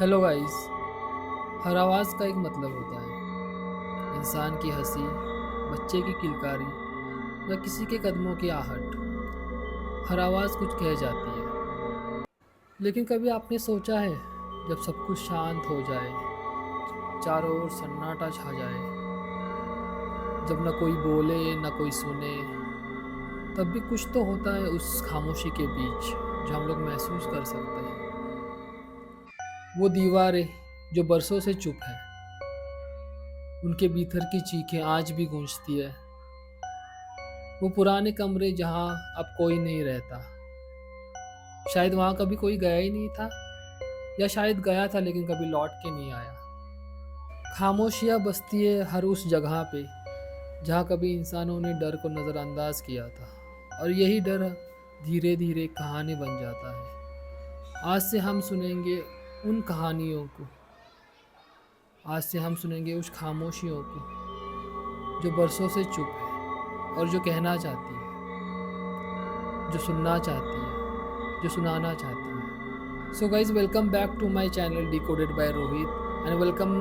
Hello guys. हर आवाज़ का एक मतलब होता है। इंसान की हंसी, बच्चे की किलकारी या किसी के कदमों की आहट। हर आवाज़ कुछ कह जाती है। लेकिन कभी आपने सोचा है, जब सब कुछ शांत हो जाए, चारों ओर सन्नाटा छा जाए, जब ना कोई बोले ना कोई सुने, तब भी कुछ तो होता है उस खामोशी के बीच जो हम लोग महसूस कर सकते हैं। वो दीवारें जो बरसों से चुप है, उनके भीतर की चीखें आज भी गूंजती है। वो पुराने कमरे जहाँ अब कोई नहीं रहता, शायद वहाँ कभी कोई गया ही नहीं था, या शायद गया था लेकिन कभी लौट के नहीं आया। खामोशियाँ बसती है हर उस जगह पे जहाँ कभी इंसानों ने डर को नज़रअंदाज किया था, और यही डर धीरे धीरे कहानी बन जाता है। आज से हम सुनेंगे उन कहानियों को, आज से हम सुनेंगे उस खामोशियों को जो बरसों से चुप है और जो कहना चाहती है, जो सुनना चाहती है, जो सुनाना चाहती है। So guys, welcome back to my channel Decoded by Rohit and welcome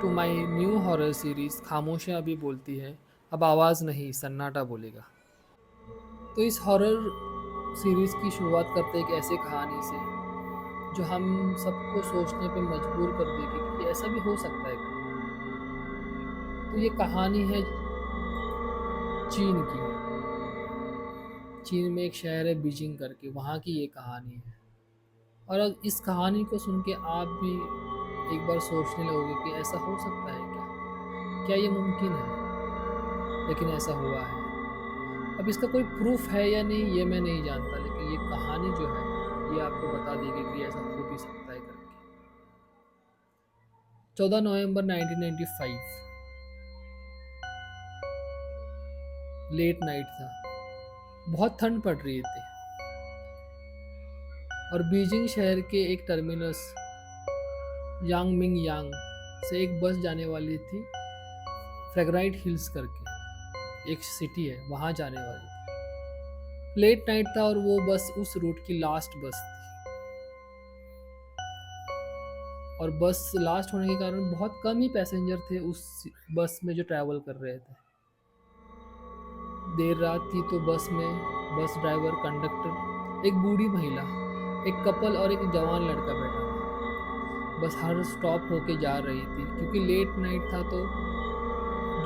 to my new horror series खामोशियाँ अभी बोलती है, अब आवाज़ नहीं सन्नाटा बोलेगा। तो इस हॉरर सीरीज़ की शुरुआत करते एक ऐसे कहानी से जो हम सबको सोचने पे मजबूर कर देगी कि ऐसा भी हो सकता है क्या? तो ये कहानी है चीन की। चीन में एक शहर है बीजिंग करके, वहाँ की ये कहानी है। और अब इस कहानी को सुन के आप भी एक बार सोचने लगोगे कि ऐसा हो सकता है क्या? क्या ये मुमकिन है? लेकिन ऐसा हुआ है। अब इसका कोई प्रूफ है या नहीं ये मैं नहीं जानता, लेकिन ये कहानी जो है ये आपको बता देगी कि ऐसा हो भी सकता है करके। 14 नवंबर 1995, लेट नाइट था। बहुत ठंड पड़ रही थी और बीजिंग शहर के एक टर्मिनस यांग मिंग यांग से एक बस जाने वाली थी। फ्रेगराइट हिल्स करके एक सिटी है, वहाँ जाने वाली थी। लेट नाइट था और वो बस उस रूट की लास्ट बस थी, और बस लास्ट होने के कारण बहुत कम ही पैसेंजर थे उस बस में जो ट्रैवल कर रहे थे। देर रात थी तो बस में बस ड्राइवर, कंडक्टर, एक बूढ़ी महिला, एक कपल और एक जवान लड़का बैठा था। बस हर स्टॉप होके जा रही थी क्योंकि लेट नाइट था, तो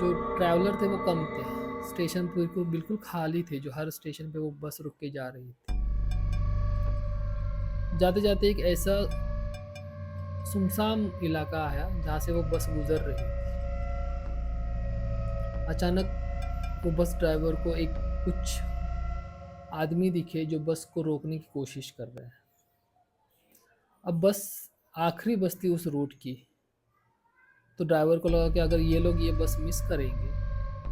जो ट्रैवलर थे वो कम थे। स्टेशन बिल्कुल बिल्कुल खाली थे, जो हर स्टेशन पे वो बस रुक के जा रही थी। जाते जाते एक ऐसा सुनसान इलाका आया जहाँ से वो बस गुजर रही थी। अचानक वो बस ड्राइवर को एक कुछ आदमी दिखे जो बस को रोकने की कोशिश कर रहे हैं। अब बस आखिरी बस थी उस रूट की, तो ड्राइवर को लगा कि अगर ये लोग ये बस मिस करेंगे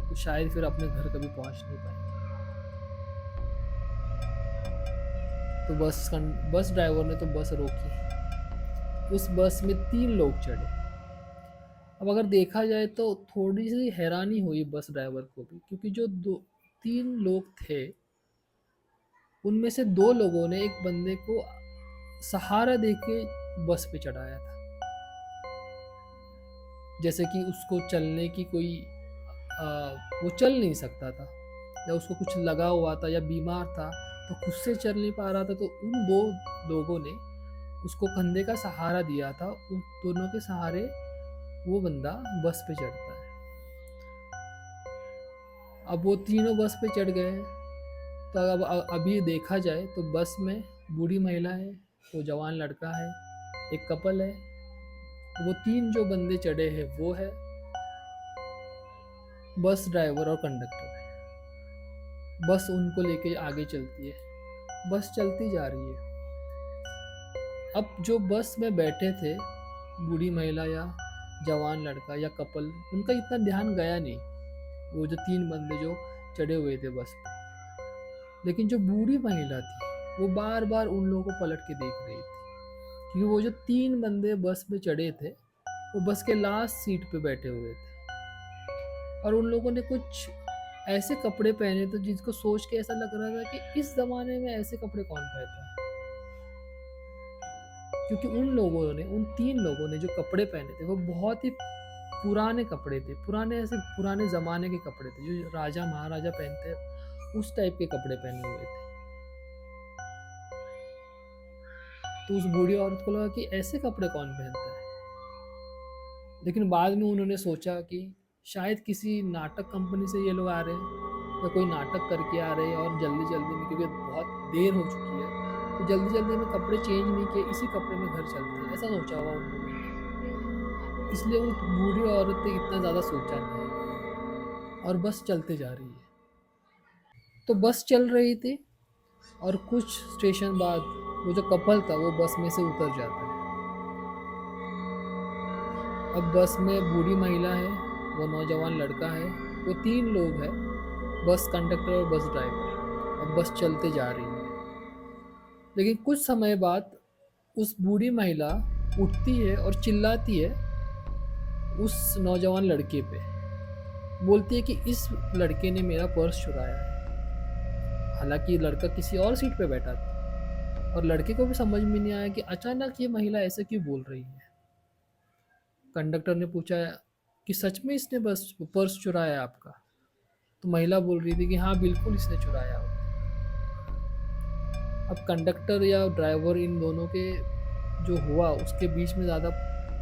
तो शायद फिर अपने घर कभी पहुंच नहीं पाएंगे। तो बस ड्राइवर ने तो बस रोकी। उस बस में 3 लोग चढ़े। अब अगर देखा जाए तो थोड़ी सी हैरानी हुई बस ड्राइवर को भी, क्योंकि जो दो 3 लोग थे उनमें से 2 लोगों ने एक बंदे को सहारा देके बस पे चढ़ाया था। जैसे कि उसको चलने की कोई वो चल नहीं सकता था, या उसको कुछ लगा हुआ था या बीमार था तो खुद से चल नहीं पा रहा था, तो उन 2 लोगों ने उसको कंधे का सहारा दिया था। उन दोनों के सहारे वो बंदा बस पे चढ़ता है। अब वो तीनों बस पे चढ़ गए हैं। तो अब अभी देखा जाए तो बस में बूढ़ी महिला है, वो जवान लड़का है, एक कपल है। वो 3 जो बंदे चढ़े हैं वो है बस ड्राइवर और कंडक्टर है। बस उनको लेके आगे चलती है। बस चलती जा रही है। अब जो बस में बैठे थे, बूढ़ी महिला या जवान लड़का या कपल, उनका इतना ध्यान गया नहीं, वो जो 3 बंदे जो चढ़े हुए थे बस पे। लेकिन जो बूढ़ी महिला थी वो बार बार उन लोगों को पलट के देख रही थी, क्योंकि वो जो 3 बंदे बस में चढ़े थे वो बस के लास्ट सीट पे बैठे हुए थे, और उन लोगों ने कुछ ऐसे कपड़े पहने थे जिसको सोच के ऐसा लग रहा था कि इस जमाने में ऐसे कपड़े कौन पहनता है। क्योंकि उन 3 लोगों ने जो कपड़े पहने थे वो बहुत ही पुराने कपड़े थे। पुराने ऐसे पुराने ज़माने के कपड़े थे जो राजा महाराजा पहनते हैं, उस टाइप के कपड़े पहने हुए थे। तो उस बूढ़ी औरत को लगा कि ऐसे कपड़े कौन पहनता है? लेकिन बाद में उन्होंने सोचा कि शायद किसी नाटक कंपनी से ये लोग आ रहे हैं या कोई नाटक करके आ रहे हैं और जल्दी-जल्दी में, क्योंकि बहुत देर हो चुकी है, तो जल्दी-जल्दी में कपड़े चेंज नहीं किए, इसी कपड़े में घर चलते हैं, ऐसा सोचा होगा उन लोगों ने। इसलिए उस बूढ़ी औरत ने इतना ज़्यादा सोचा नहीं और बस चलते जा रही है। तो बस चल रही थी और कुछ स्टेशन बाद वो जो कपल था वो बस में से उतर जाता है। अब बस में बूढ़ी महिला है, वो नौजवान लड़का है, वो 3 लोग हैं, बस कंडक्टर और बस ड्राइवर। अब बस चलते जा रही है। लेकिन कुछ समय बाद उस बूढ़ी महिला उठती है और चिल्लाती है उस नौजवान लड़के पे। बोलती है कि इस लड़के ने मेरा पर्स चुराया है। हालाँकि लड़का किसी और सीट पे बैठा था और लड़के को भी समझ में नहीं आया कि अचानक ये महिला ऐसे क्यों बोल रही है। कंडक्टर ने पूछा कि सच में इसने बस पर्स चुराया है आपका? तो महिला बोल रही थी कि हाँ, बिल्कुल इसने चुराया हो। अब कंडक्टर या ड्राइवर इन दोनों के जो हुआ उसके बीच में ज़्यादा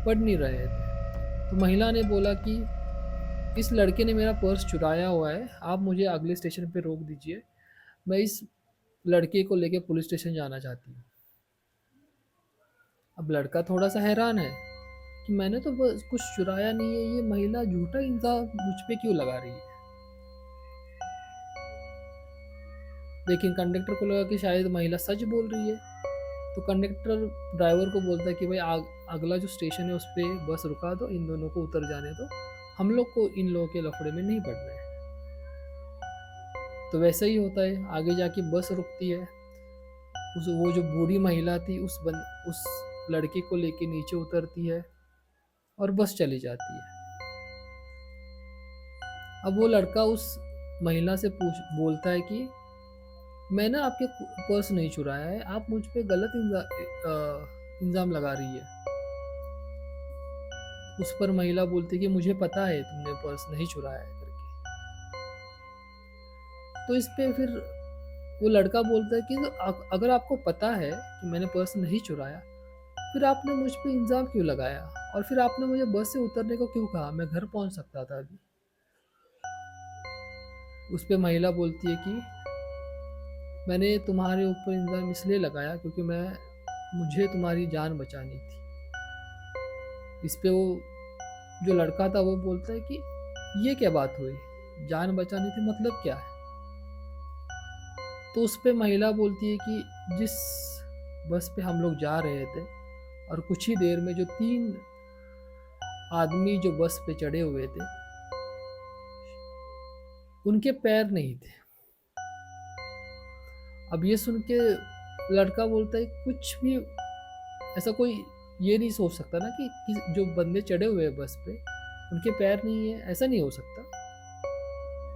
पड़ नहीं रहे थे। तो महिला ने बोला कि इस लड़के ने मेरा पर्स चुराया हुआ है, आप मुझे अगले स्टेशन पे रोक दीजिए, मैं इस लड़के को लेके पुलिस स्टेशन जाना चाहती हूँ। अब लड़का थोड़ा सा हैरान है कि मैंने तो बस कुछ चुराया नहीं है, ये महिला झूठा इल्ज़ाम मुझ पे क्यों लगा रही है। लेकिन कंडक्टर को लगा कि शायद महिला सच बोल रही है। तो कंडक्टर ड्राइवर को बोलता है कि भाई अगला जो स्टेशन है उस पर बस रुका दो, इन दोनों को उतर जाने दो, हम लोग को इन लोगों के लफड़े में नहीं पड़ना है। तो वैसा ही होता है, आगे जाके बस रुकती है। वो जो बूढ़ी महिला थी उस लड़के को लेके नीचे उतरती है और बस चली जाती है। अब वो लड़का उस महिला से बोलता है कि मैंने आपके पर्स नहीं चुराया है, आप मुझ पे गलत इल्ज़ाम लगा रही है। उस पर महिला बोलती है कि मुझे पता है तुमने पर्स नहीं चुराया है करके। तो इस पे फिर वो लड़का बोलता है कि अगर आपको पता है कि मैंने पर्स नहीं चुराया, फिर आपने मुझ पे इल्ज़ाम क्यों लगाया और फिर आपने मुझे बस से उतरने को क्यों कहा? मैं घर पहुंच सकता था अभी। उस पे महिला बोलती है कि मैंने तुम्हारे ऊपर इल्ज़ाम इसलिए लगाया क्योंकि मुझे तुम्हारी जान बचानी थी। इस पे वो जो लड़का था वो बोलता है कि ये क्या बात हुई? जान बचानी थी मतलब क्या है? तो उस पे महिला बोलती है कि जिस बस पे हम लोग जा रहे थे और कुछ ही देर में जो 3 आदमी जो बस पे चढ़े हुए थे, उनके पैर नहीं थे। अब ये सुन के लड़का बोलता है कुछ भी ऐसा कोई ये नहीं सोच सकता ना कि जो बंदे चढ़े हुए हैं बस पे उनके पैर नहीं है, ऐसा नहीं हो सकता।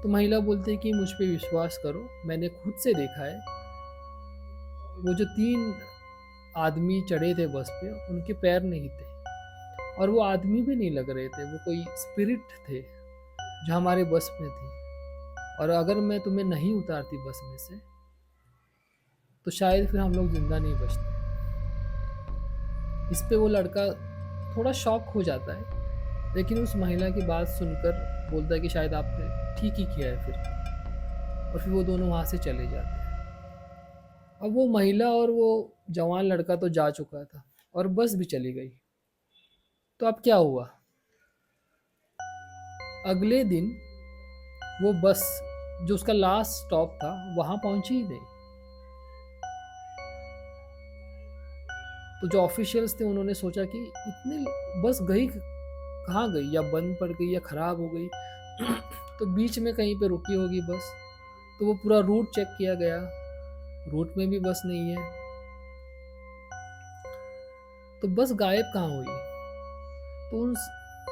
तो महिला बोलती है कि मुझ पे विश्वास करो, मैंने खुद से देखा है, वो जो 3 आदमी चढ़े थे बस पे उनके पैर नहीं थे और वो आदमी भी नहीं लग रहे थे, वो कोई स्पिरिट थे जो हमारे बस में थी। और अगर मैं तुम्हें नहीं उतारती बस में से तो शायद फिर हम लोग जिंदा नहीं बचते। इस पे वो लड़का थोड़ा शॉक हो जाता है, लेकिन उस महिला की बात सुनकर बोलता है कि शायद आपने ठीक ही किया है फिर। और फिर वो दोनों वहाँ से चले जाते हैं। अब वो महिला और वो जवान लड़का तो जा चुका था और बस भी चली गई। तो अब क्या हुआ? अगले दिन वो बस जो उसका लास्ट स्टॉप था वहाँ पहुँची ही नहीं। तो जो ऑफिशियल्स थे उन्होंने सोचा कि इतनी बस गई कहाँ गई, या बंद पड़ गई या ख़राब हो गई तो बीच में कहीं पे रुकी होगी बस। तो वो पूरा रूट चेक किया गया, रूट में भी बस नहीं है। तो बस गायब कहाँ हुई? तो उन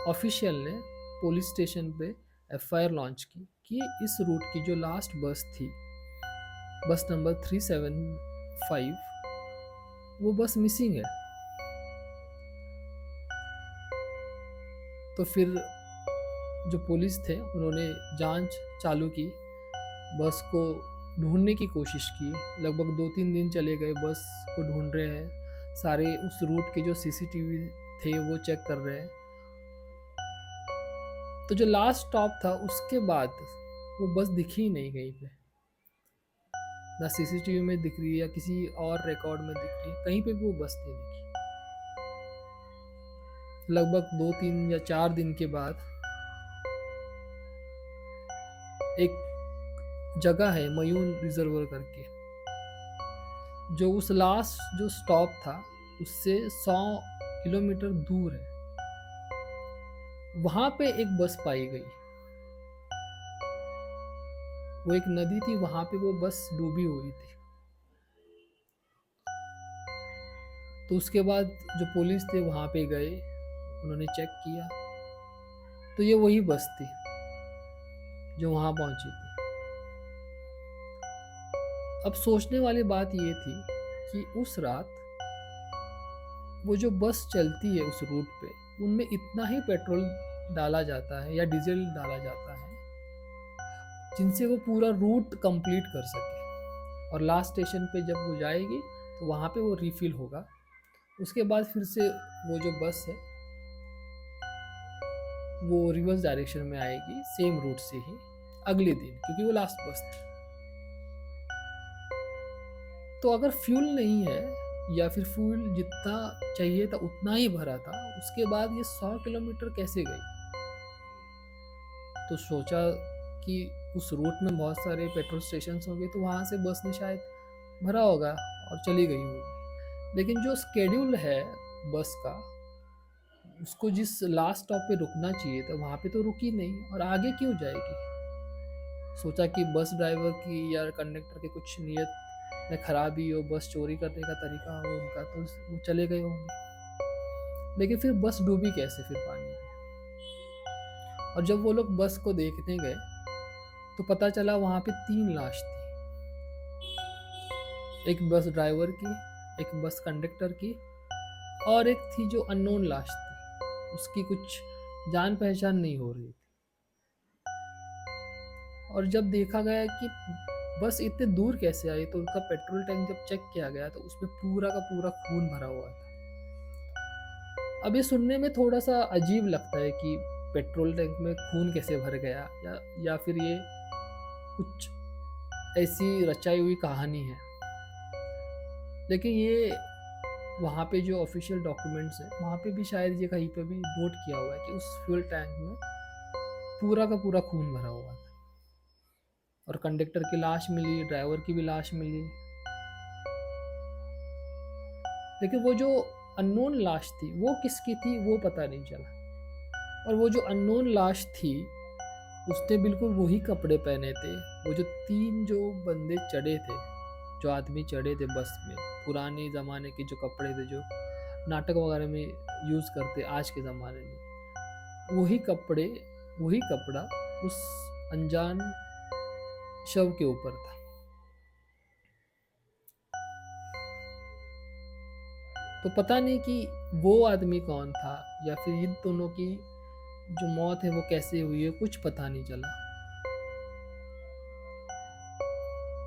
ऑफिशियल ने पुलिस स्टेशन पे एफआईआर लॉन्च की कि इस रूट की जो लास्ट बस थी, बस नंबर 375, वो बस मिसिंग है। तो फिर जो पुलिस थे उन्होंने जांच चालू की, बस को ढूंढने की कोशिश की। लगभग 2-3 दिन चले गए, बस को ढूंढ रहे हैं, सारे उस रूट के जो सीसीटीवी थे वो चेक कर रहे हैं। तो जो लास्ट स्टॉप था उसके बाद वो बस दिखी ही नहीं कहीं पे, ना सीसीटीवी में दिख रही है या किसी और रिकॉर्ड में दिख रही है, कहीं पे भी वो बस नहीं दिखी। लगभग 2-3 या 4 दिन के बाद एक जगह है मयून रिजर्वर करके, जो उस लास्ट जो स्टॉप था उससे 100 किलोमीटर दूर है। वहां पे एक बस पाई गई। वो एक नदी थी, वहां पे वो बस डूबी हुई थी। तो उसके बाद जो पुलिस थे वहां पे गए, उन्होंने चेक किया, तो ये वही बस थी जो वहां पहुंची थी। अब सोचने वाली बात ये थी कि उस रात वो जो बस चलती है उस रूट पे, उनमें इतना ही पेट्रोल डाला जाता है या डीजल डाला जाता है जिनसे वो पूरा रूट कंप्लीट कर सके, और लास्ट स्टेशन पे जब वो जाएगी तो वहाँ पे वो रिफिल होगा। उसके बाद फिर से वो जो बस है वो रिवर्स डायरेक्शन में आएगी, सेम रूट से ही अगले दिन, क्योंकि वो लास्ट बस थी। तो अगर फ्यूल नहीं है या फिर फ्यूल जितना चाहिए था उतना ही भरा था, उसके बाद ये 100 किलोमीटर कैसे गई? तो सोचा कि उस रूट में बहुत सारे पेट्रोल स्टेशन होंगे, तो वहाँ से बस ने शायद भरा होगा और चली गई होगी। लेकिन जो स्केड्यूल है बस का, उसको जिस लास्ट स्टॉप पे रुकना चाहिए था वहाँ पे तो रुकी नहीं, और आगे क्यों जाएगी? सोचा कि बस ड्राइवर की या कंडक्टर की कुछ नीयत में खराबी हो, बस चोरी करने का तरीका हो उनका, तो वो चले गए होंगे। लेकिन फिर बस डूबी कैसे फिर पानी में? और जब वो लोग बस को देखने गए तो पता चला वहाँ पे 3 लाश थी। एक बस ड्राइवर की, एक बस कंडक्टर की, और एक थी जो अननोन लाश थी, उसकी कुछ जान पहचान नहीं हो रही थी। और जब देखा गया कि बस इतने दूर कैसे आई, तो उनका पेट्रोल टैंक जब चेक किया गया तो उसमें पूरा का पूरा खून भरा हुआ था। अब ये सुनने में थोड़ा सा अजीब लगता है कि पेट्रोल टैंक में खून कैसे भर गया, या फिर ये कुछ ऐसी रचाई हुई कहानी है। लेकिन ये वहाँ पे जो ऑफिशियल डॉक्यूमेंट्स है वहाँ पे भी शायद ये कहीं पे भी नोट किया हुआ है कि उस फ्यूल टैंक में पूरा का पूरा खून भरा हुआ था। और कंडक्टर की लाश मिली, ड्राइवर की भी लाश मिली, लेकिन वो जो अननोन लाश थी वो किसकी थी वो पता नहीं चला। और वो जो अननोन लाश थी उसने बिल्कुल वही कपड़े पहने थे, वो जो 3 जो बंदे चढ़े थे, जो आदमी चढ़े थे बस में, पुराने ज़माने के जो कपड़े थे जो नाटक वगैरह में यूज़ करते आज के ज़माने में, वही कपड़े, वही कपड़ा उस अनजान शव के ऊपर था। तो पता नहीं कि वो आदमी कौन था या फिर इन दोनों की जो मौत है वो कैसे हुई है, कुछ पता नहीं चला।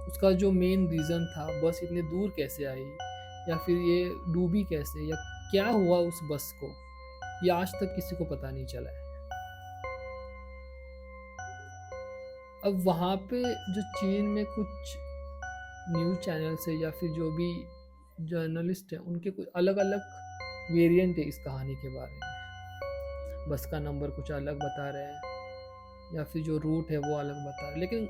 उसका जो मेन रीज़न था बस इतने दूर कैसे आई, या फिर ये डूबी कैसे, या क्या हुआ उस बस को, ये आज तक किसी को पता नहीं चला है। अब वहाँ पे जो चीन में कुछ न्यूज़ चैनल्स है या फिर जो भी जर्नलिस्ट हैं, उनके कुछ अलग अलग वेरिएंट है इस कहानी के बारे में। बस का नंबर कुछ अलग बता रहे हैं या फिर जो रूट है वो अलग बता रहे हैं, लेकिन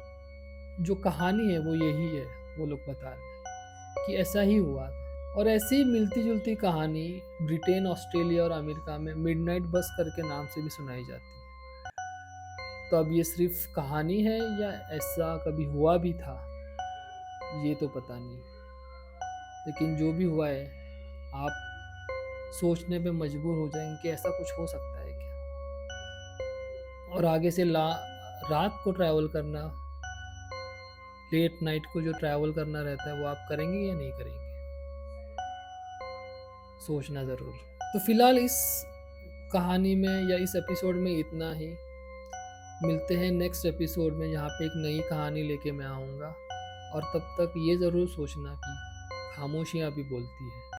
जो कहानी है वो यही है, वो लोग बता रहे हैं कि ऐसा ही हुआ था। और ऐसी ही मिलती जुलती कहानी ब्रिटेन, ऑस्ट्रेलिया और अमेरिका में मिडनाइट बस करके नाम से भी सुनाई जाती है। तो अब ये सिर्फ कहानी है या ऐसा कभी हुआ भी था ये तो पता नहीं, लेकिन जो भी हुआ है आप सोचने पे मजबूर हो जाएंगे कि ऐसा कुछ हो सकता है क्या। और आगे से रात को ट्रैवल करना, लेट नाइट को जो ट्रैवल करना रहता है वो आप करेंगे या नहीं करेंगे, सोचना ज़रूर। तो फिलहाल इस कहानी में या इस एपिसोड में इतना ही। मिलते हैं नेक्स्ट एपिसोड में, जहाँ पे एक नई कहानी लेके मैं आऊँगा। और तब तक ये ज़रूर सोचना कि खामोशियाँ भी बोलती हैं।